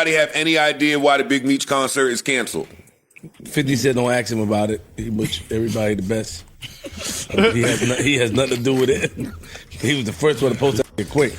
anybody have any idea why the Big Meech concert is canceled? 50 said don't ask him about it. He wish everybody the best. He has nothing to do with it. He was the first one to post that quick.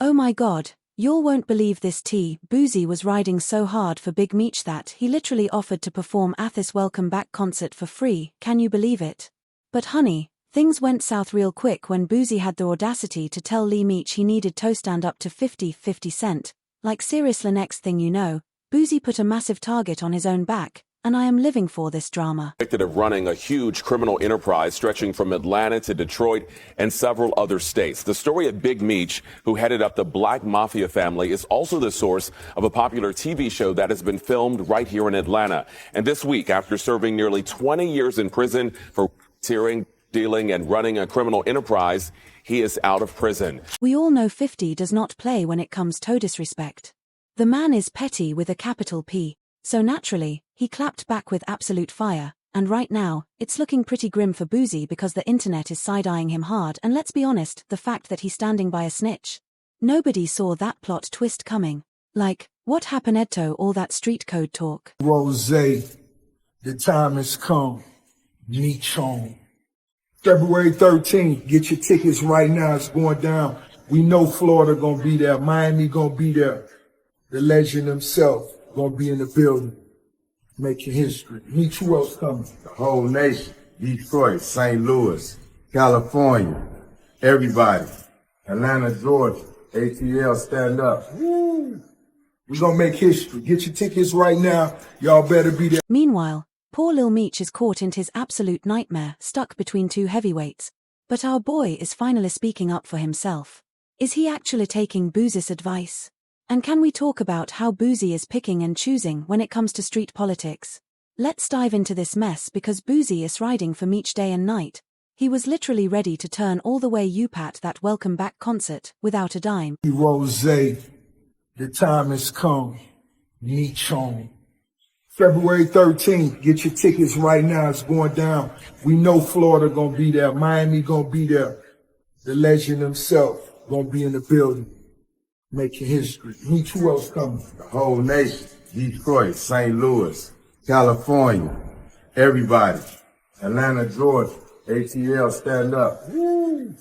Oh my God. Y'all won't believe this tea. Boozy was riding so hard for Big Meech that he literally offered to perform Athis' Welcome Back concert for free. Can you believe it? But honey, things went south real quick when Boozy had the audacity to tell Lil Meech he needed to stand up to 50 cent. Like seriously, next thing you know, Boozy put a massive target on his own back. And I am living for this drama. Convicted of running a huge criminal enterprise stretching from Atlanta to Detroit and several other states. The story of Big Meech, who headed up the Black Mafia family, is also the source of a popular TV show that has been filmed right here in Atlanta. And this week, after serving nearly 20 years in prison for racketeering, dealing, and running a criminal enterprise, he is out of prison. We all know 50 does not play when it comes to disrespect. The man is petty with a capital P. So naturally, he clapped back with absolute fire, and right now, it's looking pretty grim for Boozy because the internet is side-eyeing him hard, and let's be honest, the fact that he's standing by a snitch. Nobody saw that plot twist coming. Like, what happened Edto, all that street code talk? Rose, the time has come. Meech on. February 13th, get your tickets right now, it's going down. We know Florida gonna be there, Miami gonna be there. The legend himself gonna be in the building, making history. Meech, who else coming? The whole nation. Detroit, St. Louis, California, everybody. Atlanta, Georgia, ATL, stand up. Woo! We gonna make history. Get your tickets right now. Y'all better be there. Meanwhile, poor Lil Meech is caught in his absolute nightmare, stuck between two heavyweights. But our boy is finally speaking up for himself. Is he actually taking Boozy's advice? And can we talk about how Boozy is picking and choosing when it comes to street politics? Let's dive into this mess because Boozy is riding for Meech day and night. He was literally ready to turn all the way up at that Welcome Back concert without a dime. Rose, the time has come. Meech on. February 13th, get your tickets right now, it's going down. We know Florida gonna be there, Miami gonna be there. The legend himself gonna be in the building, making history. Meech, who else coming? The whole nation. Detroit, St. Louis, California, everybody. Atlanta, Georgia, ATL, stand up. Woo!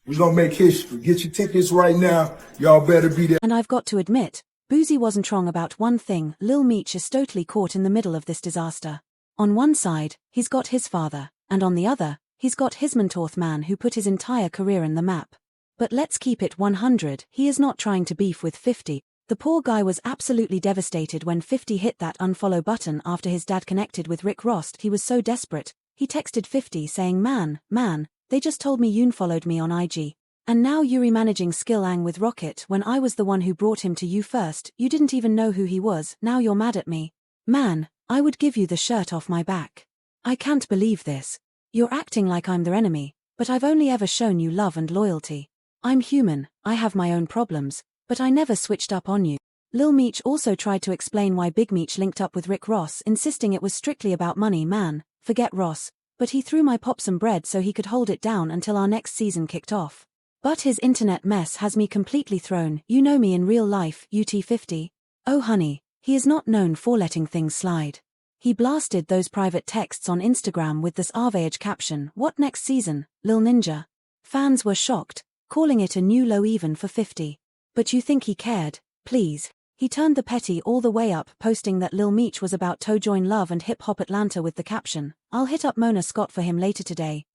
We gonna make history. Get your tickets right now. Y'all better be there. And I've got to admit, Boozy wasn't wrong about one thing. Lil Meech is totally caught in the middle of this disaster. On one side, he's got his father, and on the other, he's got his mentorth man who put his entire career in the map. But let's keep it 100, he is not trying to beef with 50. The poor guy was absolutely devastated when 50 hit that unfollow button after his dad connected with Rick Ross. He was so desperate, he texted 50 saying, man, they just told me you followed me on IG. And now you're managing Skillang with Rocket when I was the one who brought him to you first, you didn't even know who he was, now you're mad at me. Man, I would give you the shirt off my back. I can't believe this. You're acting like I'm their enemy, but I've only ever shown you love and loyalty. I'm human, I have my own problems, but I never switched up on you. Lil Meech also tried to explain why Big Meech linked up with Rick Ross, insisting it was strictly about money. Man, forget Ross, but he threw my pop some bread so he could hold it down until our next season kicked off. But his internet mess has me completely thrown. You know me in real life, UT50. Oh honey, he is not known for letting things slide. He blasted those private texts on Instagram with this Arvage caption, "What next season, Lil Ninja?" Fans were shocked, calling it a new low even for 50. But you think he cared? Please. He turned the petty all the way up, posting that Lil Meech was about to join Love and Hip Hop Atlanta with the caption, "I'll hit up Mona Scott for him later today."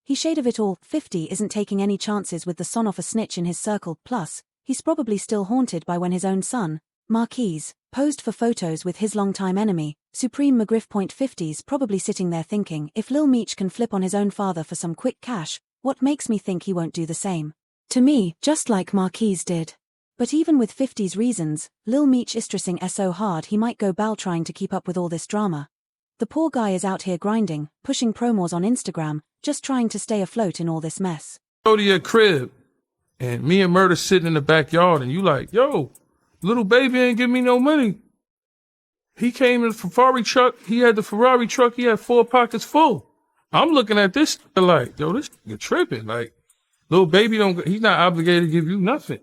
He shade of it all. 50 isn't taking any chances with the son of a snitch in his circle, plus, he's probably still haunted by when his own son, Marquise, posed for photos with his longtime enemy, Supreme McGriff. 50's probably sitting there thinking, if Lil Meech can flip on his own father for some quick cash, what makes me think he won't do the same? To me, just like Marquise did. But even with 50's reasons, Lil Meech is stressing so hard he might go bal trying to keep up with all this drama. The poor guy is out here grinding, pushing promos on Instagram, just trying to stay afloat in all this mess. Go to your crib, and me and Murder sitting in the backyard, and you like, yo, little baby ain't give me no money. He came in the Ferrari truck, he had the Ferrari truck, he had 4 pockets full. I'm looking at this like, yo, this nigga tripping. Like, little baby he's not obligated to give you nothing.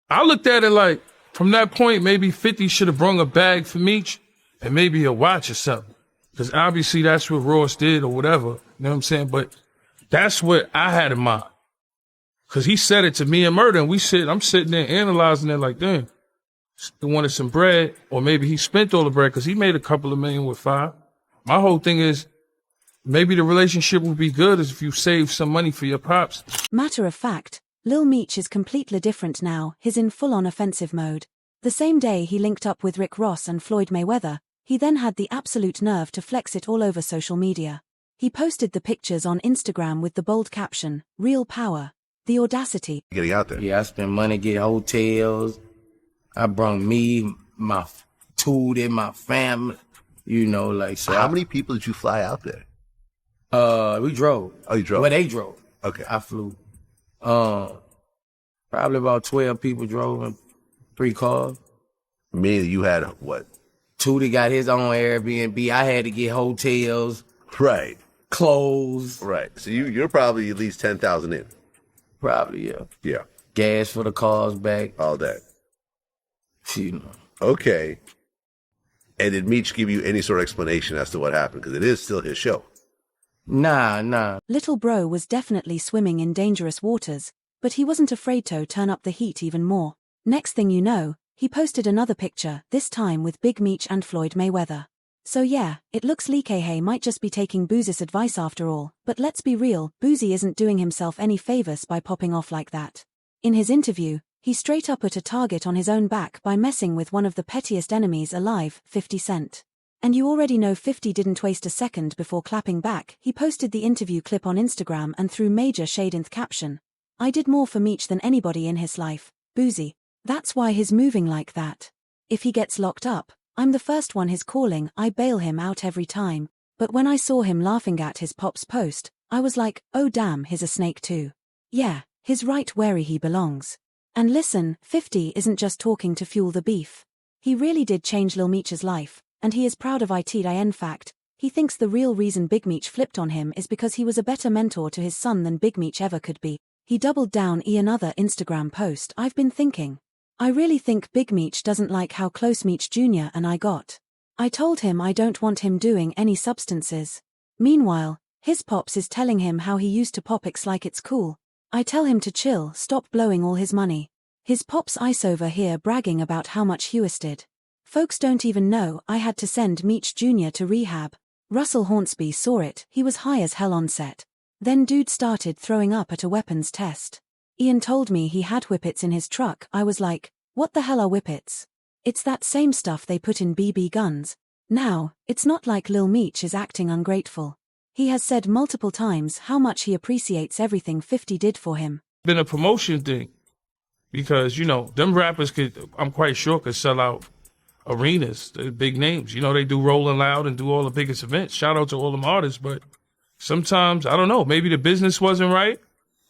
I looked at it like, from that point, maybe 50 should have brung a bag for Meech and maybe a watch or something. Because obviously that's what Ross did or whatever. You know what I'm saying? But that's what I had in mind. Because he said it to me and Murder, and I'm sitting there analyzing it like, damn, he wanted some bread, or maybe he spent all the bread because he made a couple of million with 5. My whole thing is, maybe the relationship would be good if you save some money for your pops. Matter of fact, Lil Meech is completely different now. He's in full-on offensive mode. The same day he linked up with Rick Ross and Floyd Mayweather, he then had the absolute nerve to flex it all over social media. He posted the pictures on Instagram with the bold caption, "Real power." The audacity. Getting out there. Yeah, I spent money, get hotels. I brung me, my food and my family, you know, like so. How many people did you fly out there? We drove. Oh, you drove? Well, they drove. Okay. I flew. Probably about 12 people drove in 3 cars. Meaning you had what? Tootie got his own Airbnb. I had to get hotels, Right. clothes. Right. So you're probably at least 10,000 in. Probably, yeah. Yeah. Gas for the cars back. All that. You know. Okay. And did Meech give you any sort of explanation as to what happened? Because it is still his show. Nah. Little bro was definitely swimming in dangerous waters, but he wasn't afraid to turn up the heat even more. Next thing you know, he posted another picture, this time with Big Meech and Floyd Mayweather. So yeah, it looks like Hay might just be taking Boozie's advice after all, but let's be real, Boozie isn't doing himself any favors by popping off like that. In his interview, he straight up put a target on his own back by messing with one of the pettiest enemies alive, 50 Cent. And you already know 50 didn't waste a second before clapping back. He posted the interview clip on Instagram and threw major shade in the caption. "I did more for Meech than anybody in his life, Boozie. That's why he's moving like that. If he gets locked up, I'm the first one he's calling. I bail him out every time. But when I saw him laughing at his pop's post, I was like, oh damn, he's a snake too. Yeah, he's right where he belongs." And listen, 50 isn't just talking to fuel the beef. He really did change Lil Meech's life, and he is proud of it. In fact, he thinks the real reason Big Meech flipped on him is because he was a better mentor to his son than Big Meech ever could be. He doubled down in another Instagram post. "I've been thinking. I really think Big Meech doesn't like how close Meech Jr. and I got. I told him I don't want him doing any substances. Meanwhile, his pops is telling him how he used to pop X like it's cool. I tell him to chill, stop blowing all his money. His pops ice over here bragging about how much he wasted. Folks don't even know I had to send Meech Jr. to rehab. Russell Hornsby saw it, he was high as hell on set. Then dude started throwing up at a weapons test. Ian told me he had whippets in his truck. I was like, what the hell are whippets? It's that same stuff they put in BB guns. Now, it's not like Lil Meech is acting ungrateful. He has said multiple times how much he appreciates everything 50 did for him. Been a promotion thing. Because, you know, them rappers I'm quite sure could sell out arenas, the big names. You know, they do Rolling Loud and do all the biggest events. Shout out to all them artists, but sometimes, I don't know, maybe the business wasn't right,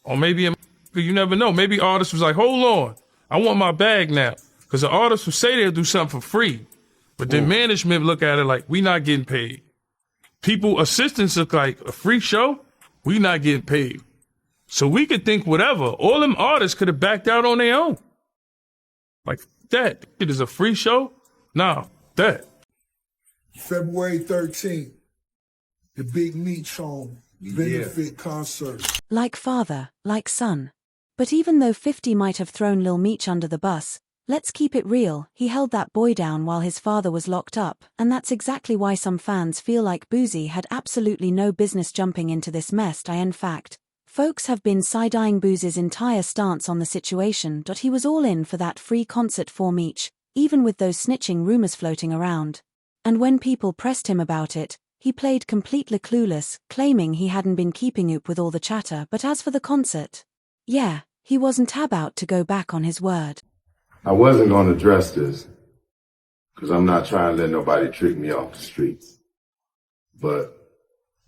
or maybe, you never know. Maybe artists was like, hold on, I want my bag now. Because the artists will say they'll do something for free, but then management look at it like, we not getting paid. People, assistants look like, a free show? We not getting paid. So we could think whatever. All them artists could have backed out on their own. Like, that. It is a free show? Nah, that. February 13th, the Big Meech Home benefit concert. Like father, like son. But even though 50 might have thrown Lil Meech under the bus, let's keep it real, he held that boy down while his father was locked up, and that's exactly why some fans feel like Boozie had absolutely no business jumping into this mess. In fact, folks have been side-eyeing Boozie's entire stance on the situation. He was all in for that free concert for Meech, even with those snitching rumors floating around. And when people pressed him about it, he played completely clueless, claiming he hadn't been keeping up with all the chatter. But as for the concert, yeah, he wasn't about to go back on his word. I wasn't going to address this because I'm not trying to let nobody trick me off the streets. But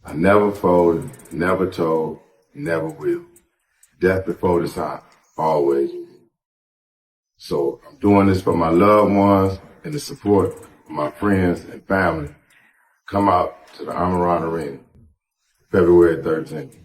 I never folded, never told, never will. Death before the time, always. So I'm doing this for my loved ones and the support of my friends and family. Come out to the Amaran Arena, February 13th.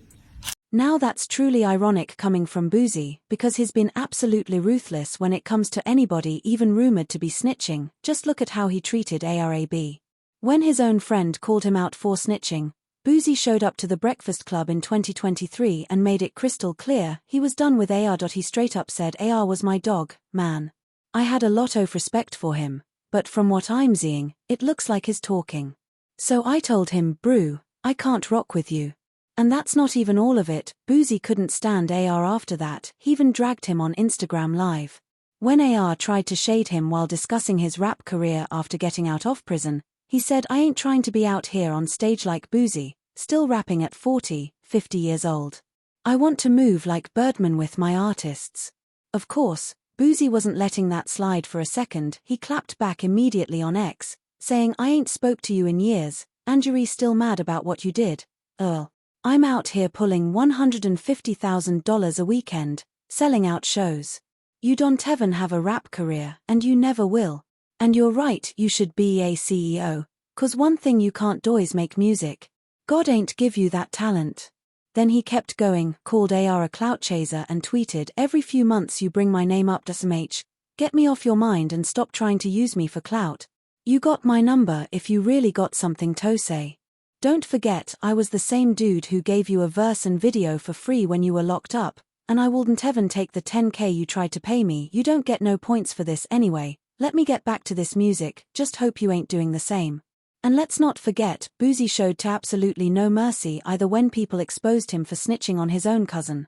Now that's truly ironic coming from Boozy, because he's been absolutely ruthless when it comes to anybody even rumored to be snitching. Just look at how he treated ARAB. When his own friend called him out for snitching, Boozy showed up to the Breakfast Club in 2023 and made it crystal clear he was done with AR. He straight up said AR was my dog, man. I had a lot of respect for him, but from what I'm seeing, it looks like he's talking. So I told him, brew, I can't rock with you. And that's not even all of it. Boozy couldn't stand AR after that. He even dragged him on Instagram Live. When AR tried to shade him while discussing his rap career after getting out of prison, he said, I ain't trying to be out here on stage like Boozy, still rapping at 40, 50 years old. I want to move like Birdman with my artists. Of course, Boozy wasn't letting that slide for a second. He clapped back immediately on X, saying, I ain't spoke to you in years, and you're still mad about what you did, Earl. I'm out here pulling $150,000 a weekend, selling out shows. You don't even have a rap career, and you never will. And you're right, you should be a CEO, 'cause one thing you can't do is make music. God ain't give you that talent. Then he kept going, called AR a clout chaser and tweeted, every few months you bring my name up to SMH, get me off your mind and stop trying to use me for clout. You got my number if you really got something to say. Don't forget, I was the same dude who gave you a verse and video for free when you were locked up, and I wouldn't even take the 10K you tried to pay me. You don't get no points for this anyway. Let me get back to this music, just hope you ain't doing the same. And let's not forget, Boozy showed to absolutely no mercy either when people exposed him for snitching on his own cousin.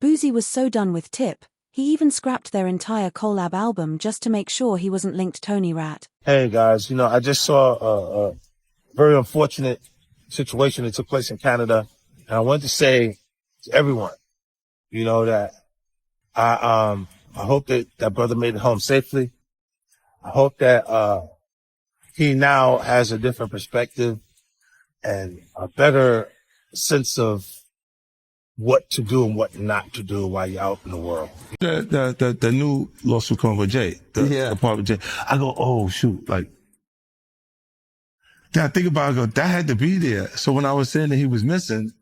Boozy was so done with Tip, he even scrapped their entire collab album just to make sure he wasn't linked Tony Rat. Hey guys, I just saw a very unfortunate situation that took place in Canada, and I wanted to say to everyone, that I hope that that brother made it home safely. I hope that he now has a different perspective and a better sense of what to do and what not to do while you're out in the world. The new lawsuit coming with Jay, the part with Jay. I go, oh shoot, then I think about it, I go, that had to be there. So when I was saying that he was missing,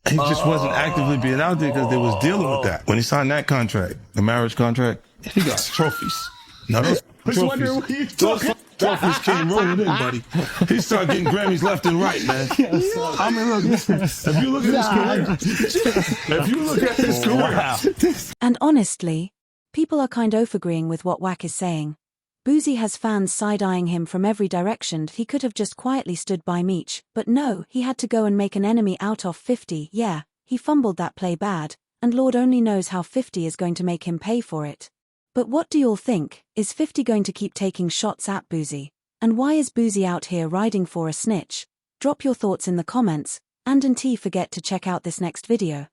he just wasn't actively being out there because they was dealing with that. When he signed that contract, the marriage contract, he got trophies. Now those trophies came rolling in, buddy. He started getting Grammys left and right, man. I mean, look, if you look at his career. And honestly, people are kind of agreeing with what Wack is saying. Boozy has fans side-eyeing him from every direction. He could have just quietly stood by Meech, but no, he had to go and make an enemy out of 50. Yeah, he fumbled that play bad, and Lord only knows how 50 is going to make him pay for it. But what do y'all think? Is 50 going to keep taking shots at Boozy? And why is Boozy out here riding for a snitch? Drop your thoughts in the comments, and don't forget to check out this next video.